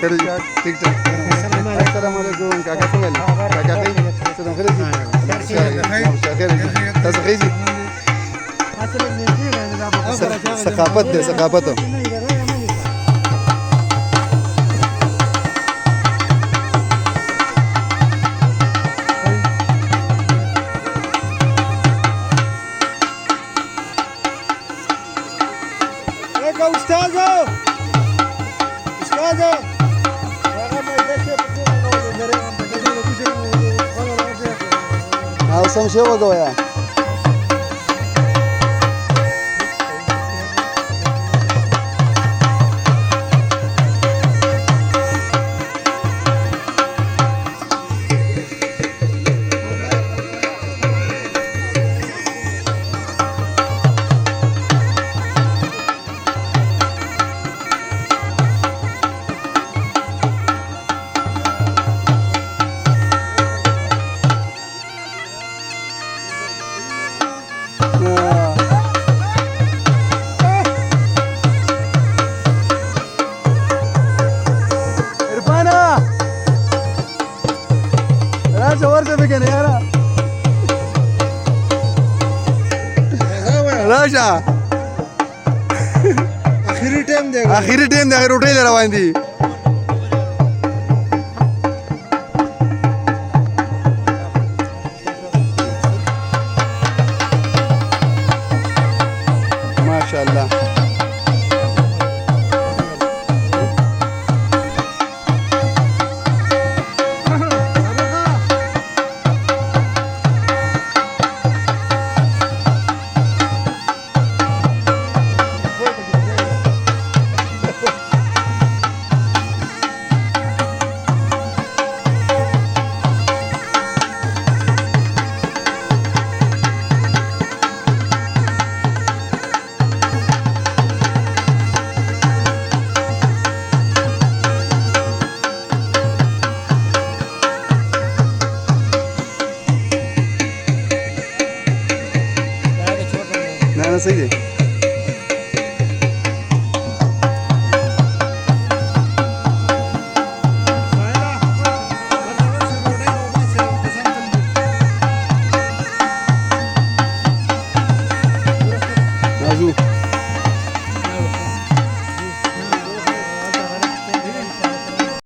खैर जी ठीक ठाक अस्सलाम वालेकुम काका फंगल काका कहीं सदम खैर जी खैर जी तस खैर जी ثقافت دے ثقافت سم شی وګویا ورته بکنه یارا راشه اخیری ټیم دی روټي روان دي ماشاءالله صحیح دی